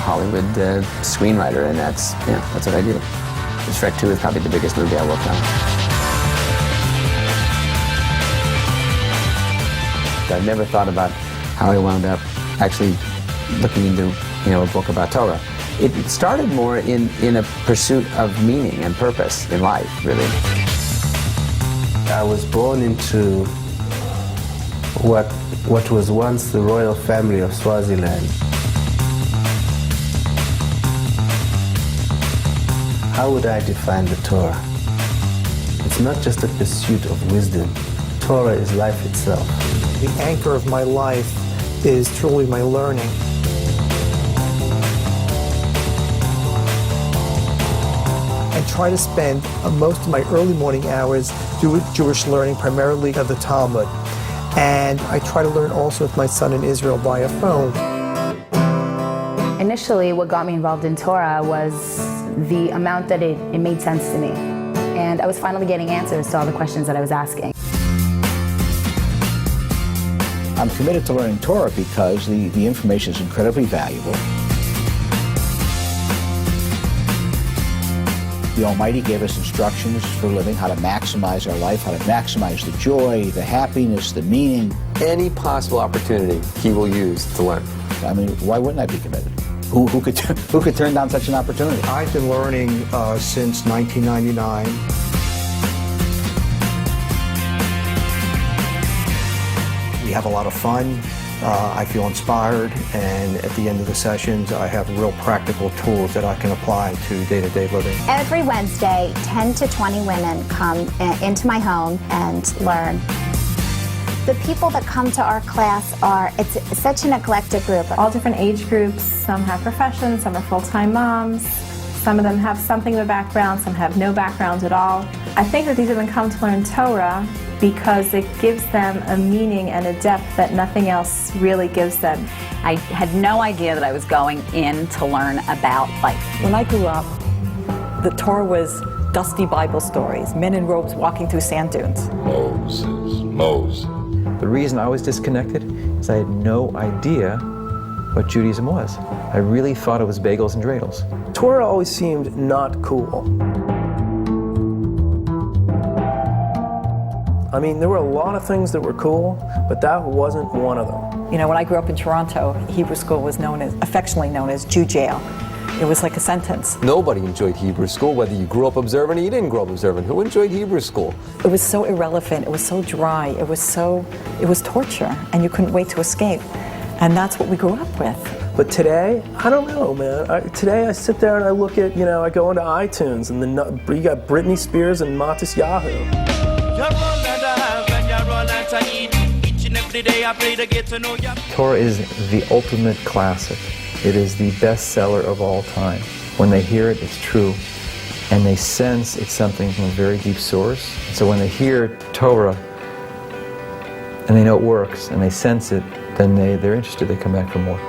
Hollywood screenwriter, and that's what I do. Shrek 2 is probably the biggest movie I worked on. I never thought about how I wound up actually looking into, a book about Torah. It started more in a pursuit of meaning and purpose in life, really. I was born into what was once the royal family of Swaziland. How would I define the Torah? It's not just a pursuit of wisdom. Torah is life itself. The anchor of my life is truly my learning. And try to spend most of my early morning hours doing Jewish learning, primarily of the Talmud. And I try to learn also with my son in Israel via phone. Initially, what got me involved in Torah was the amount that it made sense to me. And I was finally getting answers to all the questions that I was asking. I'm committed to learning Torah because the information is incredibly valuable. The Almighty gave us instructions for living, how to maximize our life, how to maximize the joy, the happiness, the meaning. Any possible opportunity He will use to learn. I mean, why wouldn't I be committed? Who could turn down such an opportunity? I've been learning since 1999. We have a lot of fun. I feel inspired, and at the end of the sessions, I have real practical tools that I can apply to day-to-day living. Every Wednesday, 10 to 20 women come into my home and learn. The people that come to our class it's such an eclectic group. All different age groups. Some have professions, some are full-time moms. Some of them have something of a background, some have no background at all. I think that these women come to learn Torah because it gives them a meaning and a depth that nothing else really gives them. I had no idea that I was going in to learn about life. When I grew up, the Torah was dusty Bible stories, men in robes walking through sand dunes. Moses. The reason I was disconnected is I had no idea what Judaism was. I really thought it was bagels and dreidels. Torah always seemed not cool. I mean, there were a lot of things that were cool, but that wasn't one of them. You know, when I grew up in Toronto, Hebrew school was affectionately known as Jew jail. It was like a sentence. Nobody enjoyed Hebrew school, whether you grew up observant or you didn't grow up observant. Who enjoyed Hebrew school? It was so irrelevant, it was so dry, it was torture, and you couldn't wait to escape. And that's what we grew up with. But today, I don't know, man. Today I sit there and I look at, I go into iTunes and you got Britney Spears and Matis Yahoo. Torah is the ultimate classic. It is the bestseller of all time. When they hear it, it's true. And they sense it's something from a very deep source. So when they hear Torah, and they know it works, and they sense it, then they're interested, they come back for more.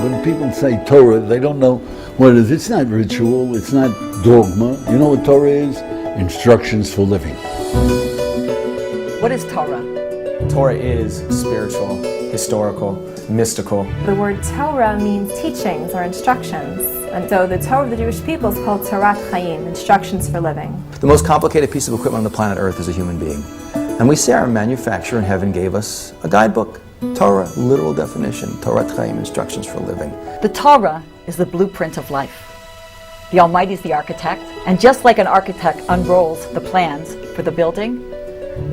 When people say Torah, they don't know what it is. It's not ritual, it's not dogma. You know what Torah is? Instructions for living. What is Torah? Torah is spiritual, historical, mystical. The word Torah means teachings or instructions. And so the Torah of the Jewish people is called Torat Chaim, instructions for living. The most complicated piece of equipment on the planet Earth is a human being. And we say our manufacturer in heaven gave us a guidebook. Torah, literal definition, Torat Chaim, instructions for living. The Torah is the blueprint of life. The Almighty is the architect, and just like an architect unrolls the plans for the building,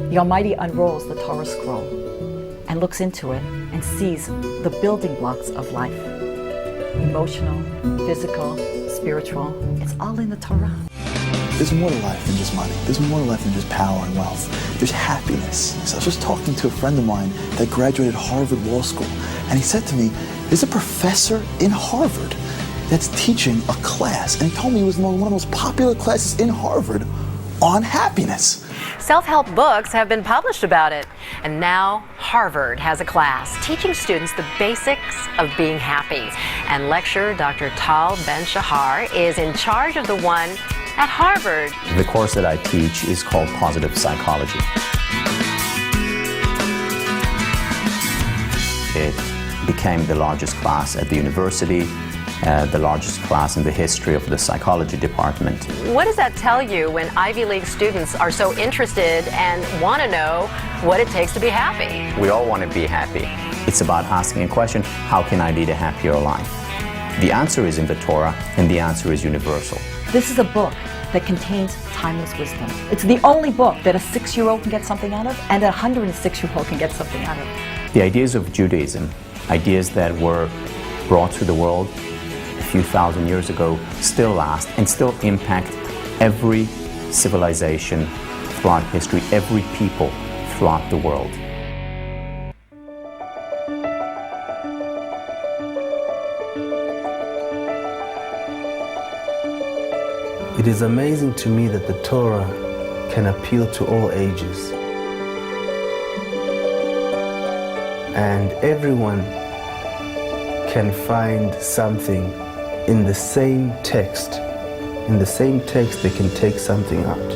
the Almighty unrolls the Torah scroll and looks into it and sees the building blocks of life. Emotional, physical, spiritual, it's all in the Torah. There's more to life than just money. There's more to life than just power and wealth. There's happiness. So I was just talking to a friend of mine that graduated Harvard Law School, and he said to me, there's a professor in Harvard that's teaching a class, and he told me it was one of the most popular classes in Harvard on happiness. Self-help books have been published about it. And now Harvard has a class teaching students the basics of being happy. And lecturer Dr. Tal Ben-Shahar is in charge of the one at Harvard. The course that I teach is called Positive Psychology. It became the largest class at the university, the largest class in the history of the psychology department. What does that tell you when Ivy League students are so interested and want to know what it takes to be happy? We all want to be happy. It's about asking a question, how can I lead a happier life? The answer is in the Torah, and the answer is universal. This is a book that contains timeless wisdom. It's the only book that a 6-year-old can get something out of, and a 106-year-old can get something out of. The ideas of Judaism, ideas that were brought to the world a few thousand years ago, still last and still impact every civilization throughout history, every people throughout the world. It is amazing to me that the Torah can appeal to all ages. And everyone can find something in the same text. In the same text, they can take something out.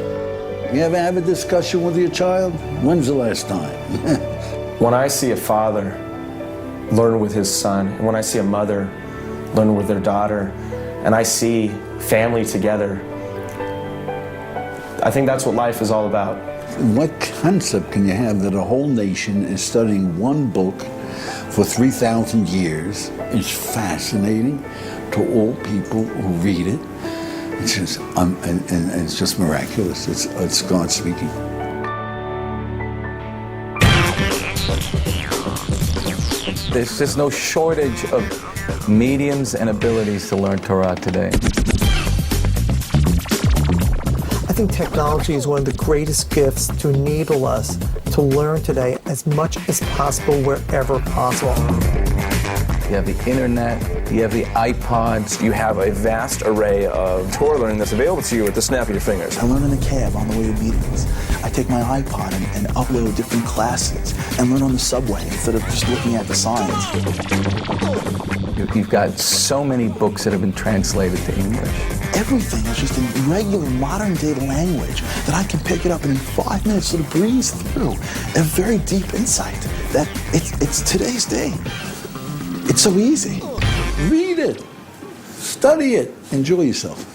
You ever have a discussion with your child? When's the last time? When I see a father learn with his son, and when I see a mother learn with their daughter, and I see family together, I think that's what life is all about. What concept can you have that a whole nation is studying one book for 3,000 years? It's fascinating to all people who read it. It's just, and it's just miraculous. It's God speaking. There's just no shortage of mediums and abilities to learn Torah today. I think technology is one of the greatest gifts to enable us to learn today as much as possible wherever possible. You have the internet, you have the iPods, You have a vast array of Torah learning that's available to you at the snap of your fingers. I learn in the cab on the way to meetings. I take my iPod and upload different classes and learn on the subway instead of just looking at the signs. You've got so many books that have been translated to English. Everything is just in regular modern day language that I can pick it up and in 5 minutes sort of breeze through a very deep insight that it's today's day. It's so easy. Read it, study it, enjoy yourself.